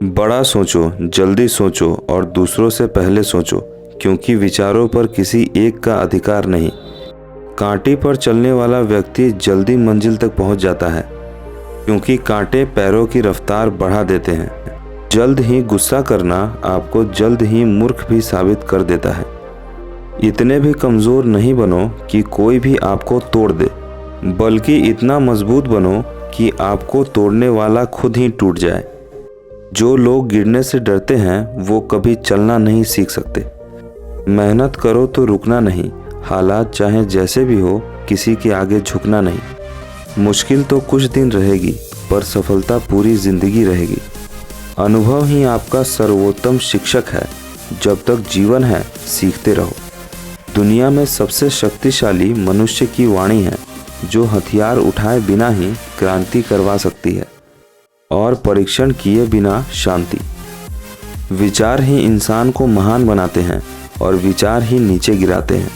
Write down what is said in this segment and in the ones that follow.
बड़ा सोचो, जल्दी सोचो और दूसरों से पहले सोचो, क्योंकि विचारों पर किसी एक का अधिकार नहीं। कांटे पर चलने वाला व्यक्ति जल्दी मंजिल तक पहुंच जाता है, क्योंकि कांटे पैरों की रफ्तार बढ़ा देते हैं। जल्द ही गुस्सा करना आपको जल्द ही मूर्ख भी साबित कर देता है। इतने भी कमज़ोर नहीं बनो कि कोई भी आपको तोड़ दे, बल्कि इतना मजबूत बनो कि आपको तोड़ने वाला खुद ही टूट जाए। जो लोग गिरने से डरते हैं वो कभी चलना नहीं सीख सकते। मेहनत करो तो रुकना नहीं, हालात चाहे जैसे भी हो किसी के आगे झुकना नहीं। मुश्किल तो कुछ दिन रहेगी, पर सफलता पूरी जिंदगी रहेगी। अनुभव ही आपका सर्वोत्तम शिक्षक है। जब तक जीवन है सीखते रहो। दुनिया में सबसे शक्तिशाली मनुष्य की वाणी है, जो हथियार उठाए बिना ही क्रांति करवा सकती है और परीक्षण किए बिना शांति। विचार ही इंसान को महान बनाते हैं और विचार ही नीचे गिराते हैं।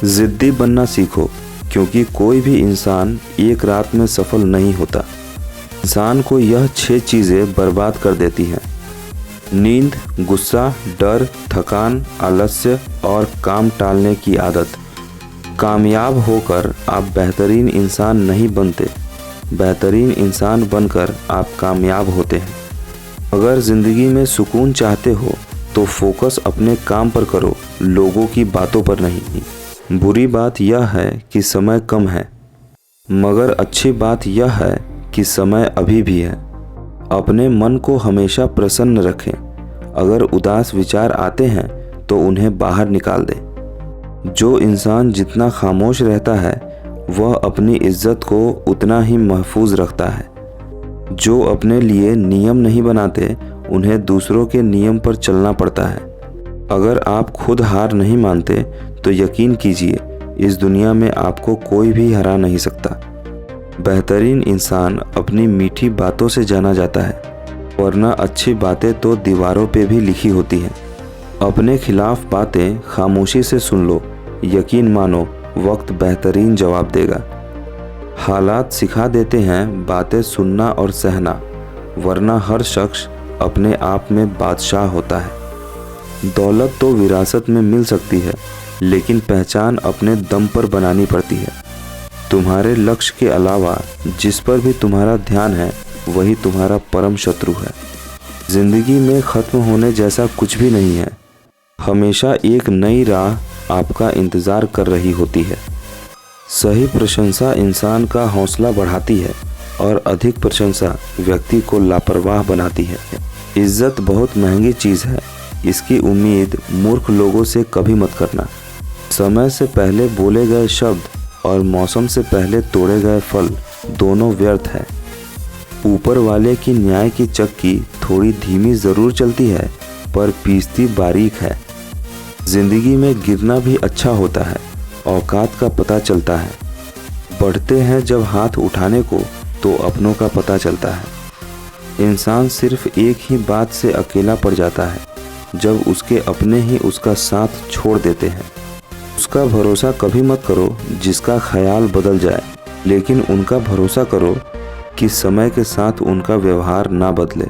जिद्दी बनना सीखो, क्योंकि कोई भी इंसान एक रात में सफल नहीं होता। इंसान को यह 6 चीज़ें बर्बाद कर देती हैं: नींद, गुस्सा, डर, थकान, आलस्य और काम टालने की आदत। कामयाब होकर आप बेहतरीन इंसान नहीं बनते, बेहतरीन इंसान बनकर आप कामयाब होते हैं। अगर ज़िंदगी में सुकून चाहते हो तो फोकस अपने काम पर करो, लोगों की बातों पर नहीं। बुरी बात यह है कि समय कम है, मगर अच्छी बात यह है कि समय अभी भी है। अपने मन को हमेशा प्रसन्न रखें। अगर उदास विचार आते हैं तो उन्हें बाहर निकाल दें। जो इंसान जितना खामोश रहता है वह अपनी इज्जत को उतना ही महफूज रखता है। जो अपने लिए नियम नहीं बनाते उन्हें दूसरों के नियम पर चलना पड़ता है। अगर आप खुद हार नहीं मानते तो यकीन कीजिए, इस दुनिया में आपको कोई भी हरा नहीं सकता। बेहतरीन इंसान अपनी मीठी बातों से जाना जाता है, वरना अच्छी बातें तो दीवारों पे भी लिखी होती हैं। अपने खिलाफ बातें खामोशी से सुन लो, यकीन मानो वक्त बेहतरीन जवाब देगा। हालात सिखा देते हैं बातें सुनना और सहना, वरना हर शख्स अपने आप में बादशाह होता है। दौलत तो विरासत में मिल सकती है, लेकिन पहचान अपने दम पर बनानी पड़ती है। तुम्हारे लक्ष्य के अलावा जिस पर भी तुम्हारा ध्यान है वही तुम्हारा परम शत्रु है। जिंदगी में ख़त्म होने जैसा कुछ भी नहीं है। हमेशा एक नई राह आपका इंतज़ार कर रही होती है। सही प्रशंसा इंसान का हौसला बढ़ाती है और अधिक प्रशंसा व्यक्ति को लापरवाह बनाती है। इज्जत बहुत महंगी चीज़ है, इसकी उम्मीद मूर्ख लोगों से कभी मत करना। समय से पहले बोले गए शब्द और मौसम से पहले तोड़े गए फल दोनों व्यर्थ है। ऊपर वाले की न्याय की चक्की थोड़ी धीमी ज़रूर चलती है, पर पीसती बारीक है। ज़िंदगी में गिरना भी अच्छा होता है, औकात का पता चलता है। बढ़ते हैं जब हाथ उठाने को तो अपनों का पता चलता है। इंसान सिर्फ एक ही बात से अकेला पड़ जाता है, जब उसके अपने ही उसका साथ छोड़ देते हैं। उसका भरोसा कभी मत करो जिसका ख्याल बदल जाए, लेकिन उनका भरोसा करो कि समय के साथ उनका व्यवहार ना बदले।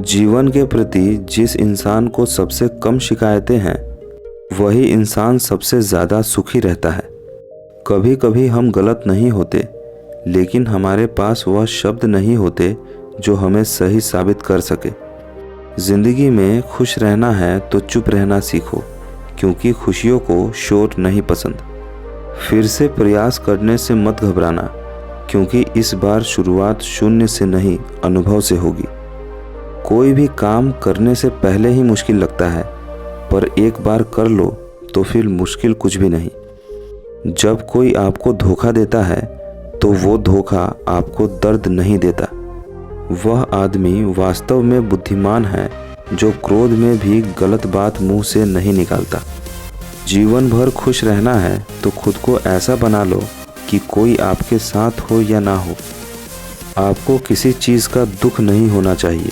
जीवन के प्रति जिस इंसान को सबसे कम शिकायतें हैं वही इंसान सबसे ज़्यादा सुखी रहता है। कभी कभी हम गलत नहीं होते, लेकिन हमारे पास वह शब्द नहीं होते जो हमें सही साबित कर सके। ज़िंदगी में खुश रहना है तो चुप रहना सीखो, क्योंकि खुशियों को शोर नहीं पसंद। फिर से प्रयास करने से मत घबराना, क्योंकि इस बार शुरुआत शून्य से नहीं अनुभव से होगी। कोई भी काम करने से पहले ही मुश्किल लगता है, पर एक बार कर लो तो फिर मुश्किल कुछ भी नहीं। जब कोई आपको धोखा देता है तो वो धोखा आपको दर्द नहीं देता। वह आदमी वास्तव में बुद्धिमान है जो क्रोध में भी गलत बात मुंह से नहीं निकालता। जीवन भर खुश रहना है तो खुद को ऐसा बना लो कि कोई आपके साथ हो या ना हो, आपको किसी चीज़ का दुख नहीं होना चाहिए।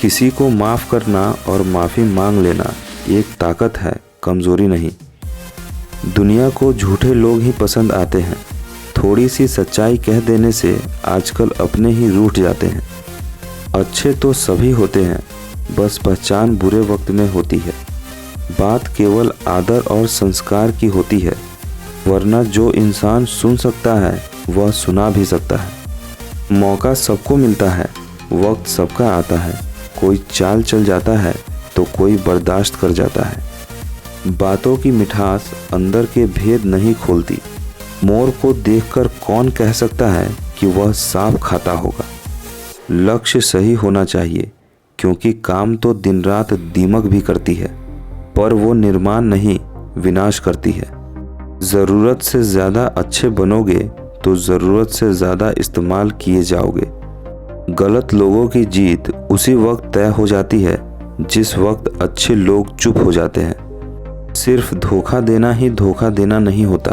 किसी को माफ़ करना और माफ़ी मांग लेना एक ताकत है, कमज़ोरी नहीं। दुनिया को झूठे लोग ही पसंद आते हैं। थोड़ी सी सच्चाई कह देने से आजकल अपने ही रूठ जाते हैं। अच्छे तो सभी होते हैं, बस पहचान बुरे वक्त में होती है। बात केवल आदर और संस्कार की होती है, वरना जो इंसान सुन सकता है वह सुना भी सकता है। मौका सबको मिलता है, वक्त सबका आता है। कोई चाल चल जाता है तो कोई बर्दाश्त कर जाता है। बातों की मिठास अंदर के भेद नहीं खोलती। मोर को देखकर कौन कह सकता है कि वह सांप खाता होगा। लक्ष्य सही होना चाहिए, क्योंकि काम तो दिन रात दीमक भी करती है, पर वो निर्माण नहीं विनाश करती है। ज़रूरत से ज़्यादा अच्छे बनोगे तो ज़रूरत से ज़्यादा इस्तेमाल किए जाओगे। गलत लोगों की जीत उसी वक्त तय हो जाती है जिस वक्त अच्छे लोग चुप हो जाते हैं। सिर्फ धोखा देना ही धोखा देना नहीं होता,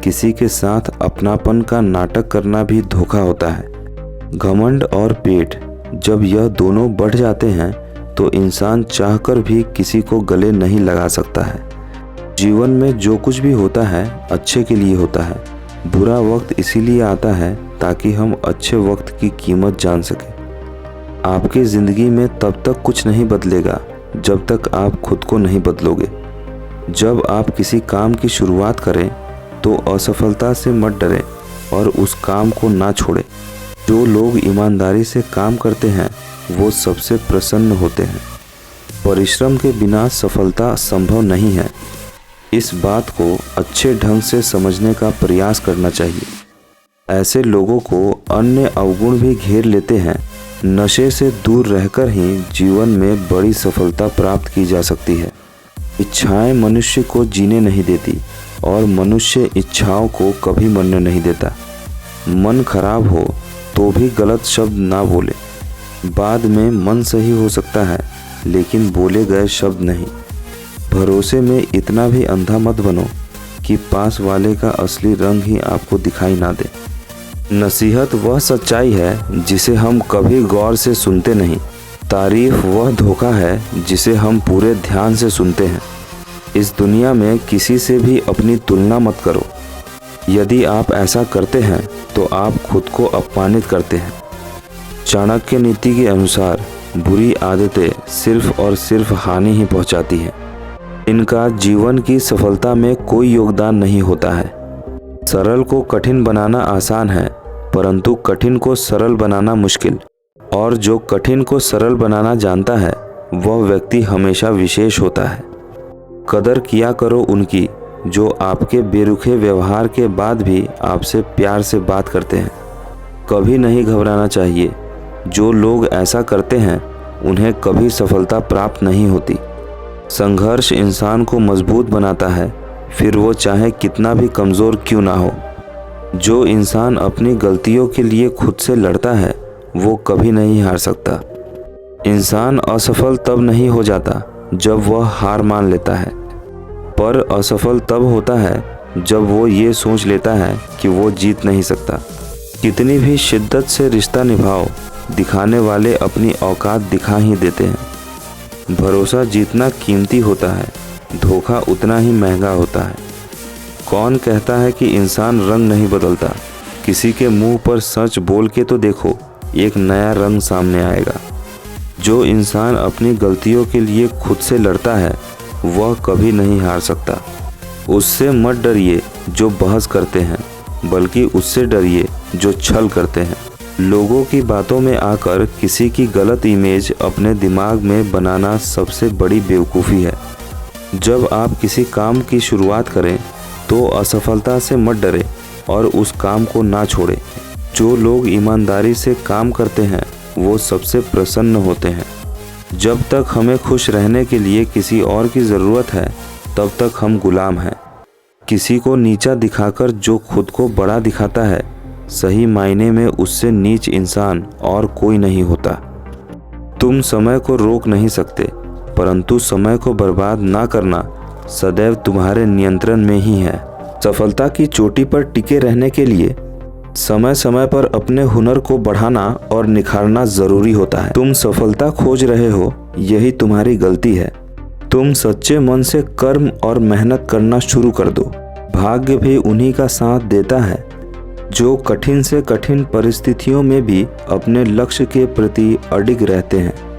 किसी के साथ अपनापन का नाटक करना भी धोखा होता है। घमंड और पेट जब यह दोनों बढ़ जाते हैं तो इंसान चाहकर भी किसी को गले नहीं लगा सकता है। जीवन में जो कुछ भी होता है अच्छे के लिए होता है। बुरा वक्त इसीलिए आता है ताकि हम अच्छे वक्त की कीमत जान सकें। आपकी ज़िंदगी में तब तक कुछ नहीं बदलेगा जब तक आप खुद को नहीं बदलोगे। जब आप किसी काम की शुरुआत करें तो असफलता से मत डरें और उस काम को ना छोड़ें। जो लोग ईमानदारी से काम करते हैं वो सबसे प्रसन्न होते हैं। परिश्रम के बिना सफलता संभव नहीं है। इस बात को अच्छे ढंग से समझने का प्रयास करना चाहिए। ऐसे लोगों को अन्य अवगुण भी घेर लेते हैं। नशे से दूर रहकर ही जीवन में बड़ी सफलता प्राप्त की जा सकती है। इच्छाएं मनुष्य को जीने नहीं देती और मनुष्य इच्छाओं को कभी मरने नहीं देता। मन खराब हो तो भी गलत शब्द ना बोले। बाद में मन सही हो सकता है, लेकिन बोले गए शब्द नहीं। भरोसे में इतना भी अंधा मत बनो कि पास वाले का असली रंग ही आपको दिखाई ना दे। नसीहत वह सच्चाई है जिसे हम कभी गौर से सुनते नहीं। तारीफ वह धोखा है जिसे हम पूरे ध्यान से सुनते हैं। इस दुनिया में किसी से भी अपनी तुलना मत करो। यदि आप ऐसा करते हैं तो आप खुद को अपमानित करते हैं। चाणक्य नीति के अनुसार बुरी आदतें सिर्फ और सिर्फ हानि ही पहुंचाती हैं। इनका जीवन की सफलता में कोई योगदान नहीं होता है। सरल को कठिन बनाना आसान है, परंतु कठिन को सरल बनाना मुश्किल। और जो कठिन को सरल बनाना जानता है वह व्यक्ति हमेशा विशेष होता है। कदर किया करो उनकी जो आपके बेरुखे व्यवहार के बाद भी आपसे प्यार से बात करते हैं। कभी नहीं घबराना चाहिए। जो लोग ऐसा करते हैं उन्हें कभी सफलता प्राप्त नहीं होती। संघर्ष इंसान को मजबूत बनाता है, फिर वो चाहे कितना भी कमज़ोर क्यों ना हो। जो इंसान अपनी गलतियों के लिए खुद से लड़ता है वो कभी नहीं हार सकता। इंसान असफल तब नहीं हो जाता जब वह हार मान लेता है, पर असफल तब होता है जब वो ये सोच लेता है कि वो जीत नहीं सकता। कितनी भी शिद्दत से रिश्ता निभाओ, दिखाने वाले अपनी औकात दिखा ही देते हैं। भरोसा जितना कीमती होता है, धोखा उतना ही महंगा होता है। कौन कहता है कि इंसान रंग नहीं बदलता? किसी के मुंह पर सच बोल के तो देखो, एक नया रंग सामने आएगा। जो इंसान अपनी गलतियों के लिए खुद से लड़ता है वह कभी नहीं हार सकता। उससे मत डरिए जो बहस करते हैं, बल्कि उससे डरिए जो छल करते हैं। लोगों की बातों में आकर किसी की गलत इमेज अपने दिमाग में बनाना सबसे बड़ी बेवकूफ़ी है। जब आप किसी काम की शुरुआत करें तो असफलता से मत डरें और उस काम को ना छोड़ें। जो लोग ईमानदारी से काम करते हैं वो सबसे प्रसन्न होते हैं। जब तक हमें खुश रहने के लिए किसी और की ज़रूरत है तब तक हम गुलाम हैं। किसी को नीचा दिखाकर जो खुद को बड़ा दिखाता है, सही मायने में उससे नीच इंसान और कोई नहीं होता। तुम समय को रोक नहीं सकते, परंतु समय को बर्बाद ना करना सदैव तुम्हारे नियंत्रण में ही है। सफलता की चोटी पर टिके रहने के लिए समय समय पर अपने हुनर को बढ़ाना और निखारना जरूरी होता है। तुम सफलता खोज रहे हो, यही तुम्हारी गलती है। तुम सच्चे मन से कर्म और मेहनत करना शुरू कर दो, भाग्य भी उन्हीं का साथ देता है। जो कठिन से कठिन परिस्थितियों में भी अपने लक्ष्य के प्रति अडिग रहते हैं।